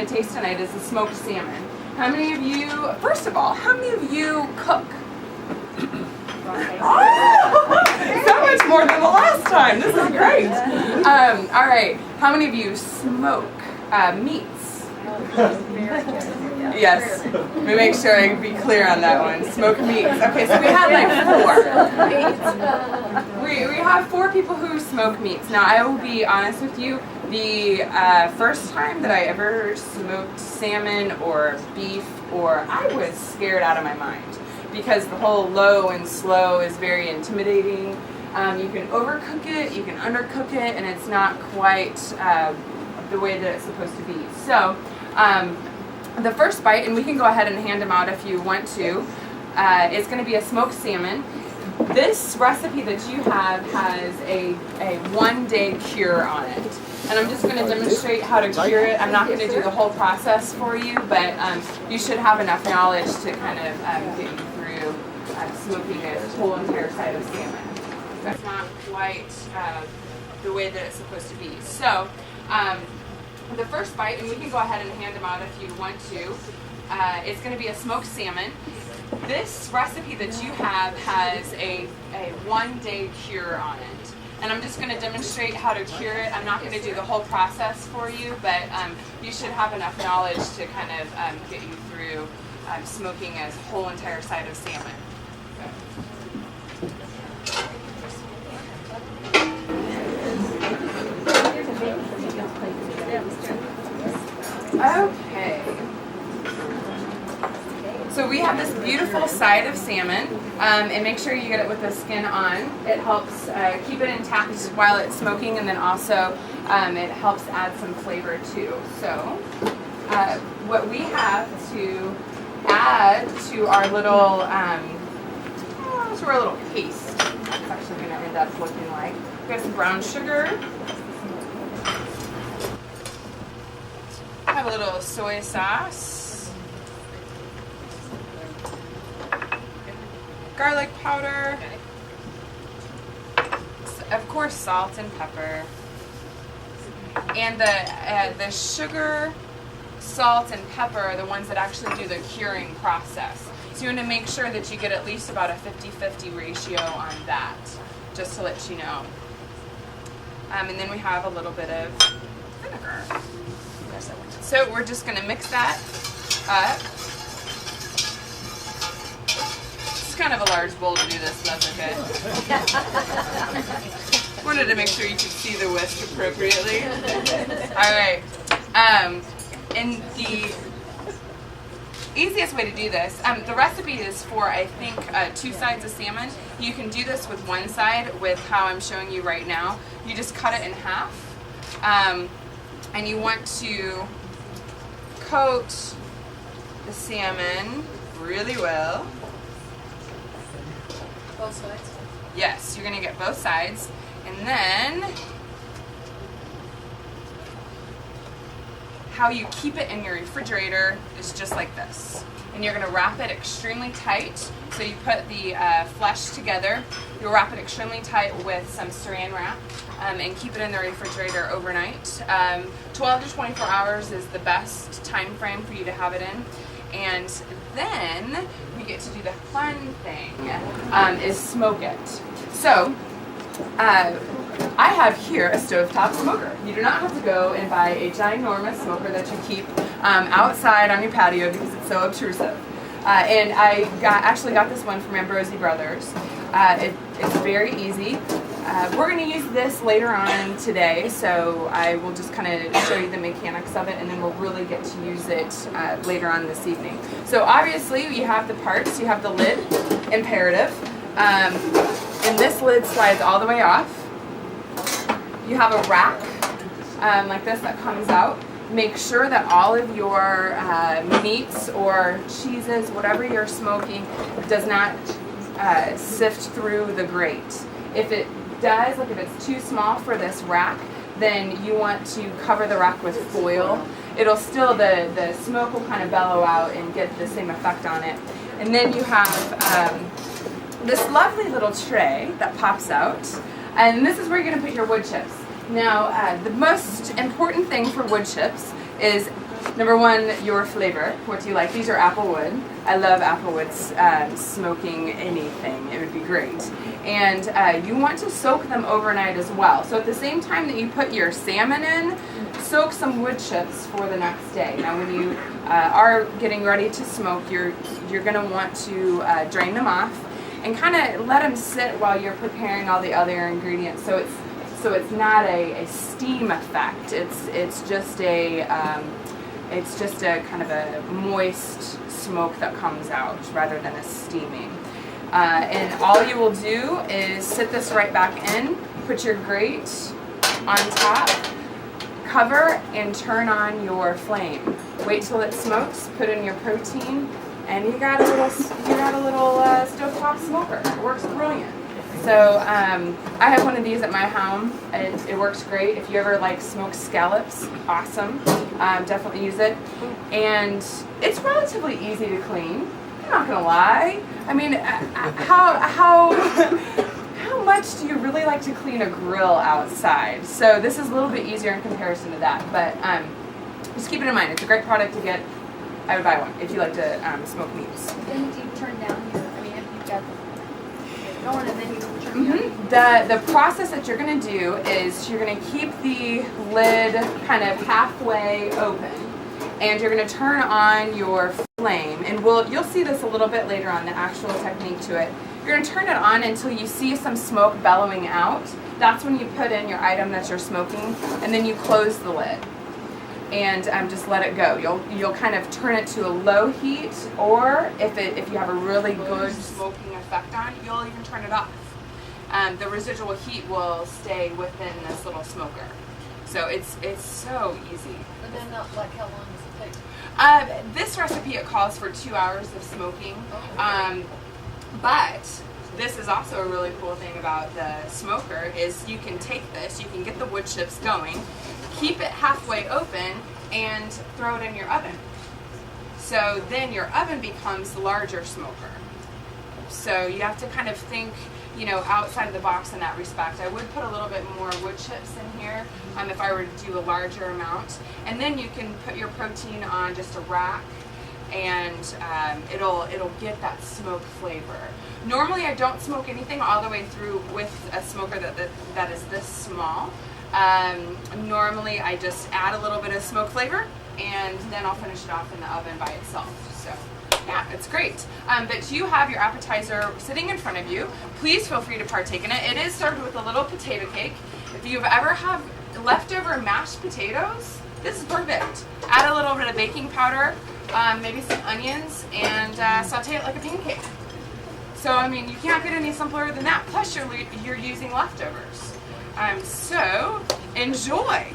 going to taste tonight is the smoked salmon. How many of you, first of all, how many of you cook? So much more than the last time. This is great. All right. How many of you smoke meats? Yes. Let me make sure I can be clear on that one. Smoke meats. Okay, so we have like 4. We have 4 people who smoke meats. Now, I will be honest with you. The first time that I ever smoked salmon or beef, I was scared out of my mind because the whole low and slow is very intimidating. You can overcook it, you can undercook it, and it's not quite the way that it's supposed to be. So, the first bite, and we can go ahead and hand them out if you want to, is going to be a smoked salmon. This recipe that you have has a 1-day cure on it. And I'm just going to demonstrate how to cure it. I'm not going to do the whole process for you, but you should have enough knowledge to kind of get you through smoking a whole entire side of salmon. That's not quite the way that it's supposed to be. So, the first bite, and we can go ahead and hand them out if you want to, it's going to be a smoked salmon. This recipe that you have has a 1-day cure on it. And I'm just going to demonstrate how to cure it. I'm not going to do the whole process for you, but you should have enough knowledge to kind of get you through smoking a whole entire side of salmon. Okay. So we have this beautiful side of salmon, and make sure you get it with the skin on. It helps keep it intact while it's smoking, and then also it helps add some flavor too. So what we have to add to our little paste, it's actually going to end up looking like. We have some brown sugar. I have a little soy sauce, garlic powder, of course salt and pepper, and the sugar, salt, and pepper are the ones that actually do the curing process. So you want to make sure that you get at least about a 50-50 ratio on that, just to let you know. And then we have a little bit of vinegar. So we're just going to mix that up. It's kind of a large bowl to do this, but that's okay. Wanted to make sure you could see the whisk appropriately. All right. And the easiest way to do this, the recipe is for, I think, 2 sides of salmon. You can do this with one side with how I'm showing you right now. You just cut it in half. And you want to coat the salmon really well. Both sides? Yes, you're going to get both sides. And then how you keep it in your refrigerator is just like this. And you're going to wrap it extremely tight. So you put the flesh together. You'll wrap it extremely tight with some saran wrap and keep it in the refrigerator overnight. 12 to 24 hours is the best time frame for you to have it in. And then we get to do the fun thing, is smoke it. So I have here a stovetop smoker. You do not have to go and buy a ginormous smoker that you keep outside on your patio because it's so obtrusive. And I actually got this one from Ambrosi Brothers. It's very easy. We're going to use this later on today, so I will just kind of show you the mechanics of it, and then we'll really get to use it later on this evening. So obviously you have the parts. You have the lid, imperative, and this lid slides all the way off. You have a rack like this that comes out. Make sure that all of your meats or cheeses, whatever you're smoking, does not sift through the grate. If it does, like if it's too small for this rack, then you want to cover the rack with foil. It'll still, the smoke will kind of bellow out and get the same effect on it. And then you have this lovely little tray that pops out, and this is where you're going to put your wood chips. Now, the most important thing for wood chips is Number one, your flavor. What do you like? These are applewood. I love applewood smoking anything. It would be great. And you want to soak them overnight as well. So at the same time that you put your salmon in, soak some wood chips for the next day. Now when you are getting ready to smoke, you're going to want to drain them off and kind of let them sit while you're preparing all the other ingredients. So it's not a steam effect. It's just a kind of a moist smoke that comes out rather than a steaming. And all you will do is sit this right back in, put your grate on top, cover, and turn on your flame. Wait till it smokes, put in your protein, and you got a little stovetop smoker. It works brilliant. So I have one of these at my home. It works great. If you ever like smoked scallops, awesome. Definitely use it. And it's relatively easy to clean. I'm not gonna lie. I mean, how much do you really like to clean a grill outside? So this is a little bit easier in comparison to that. But just keep it in mind. It's a great product to get. I would buy one if you like to smoke meats. Then do you turn down your? I mean, if you've got the going and then you turn down. The process that you're going to do is you're going to keep the lid kind of halfway open, and you're going to turn on your flame. And you'll see this a little bit later on, the actual technique to it. You're going to turn it on until you see some smoke bellowing out. That's when you put in your item that you're smoking, and then you close the lid. And just let it go. You'll kind of turn it to a low heat, or if you have a really good smoking effect on, you'll even turn it off. The residual heat will stay within this little smoker. So it's so easy. And then like how long does it take? This recipe, it calls for 2 hours of smoking. But this is also a really cool thing about the smoker is you can take this, you can get the wood chips going, keep it halfway open, and throw it in your oven. So then your oven becomes the larger smoker. So you have to kind of think, outside of the box in that respect. I would put a little bit more wood chips in here if I were to do a larger amount. And then you can put your protein on just a rack, and it'll get that smoke flavor. Normally I don't smoke anything all the way through with a smoker that is this small. Normally I just add a little bit of smoke flavor, and then I'll finish it off in the oven by itself. So yeah, it's great. But you have your appetizer sitting in front of you. Please feel free to partake in it. It is served with a little potato cake. If you've ever have leftover mashed potatoes, this is perfect. Add a little bit of baking powder, maybe some onions, and saute it like a pancake. So I mean, you can't get any simpler than that. Plus you're using leftovers. So enjoy.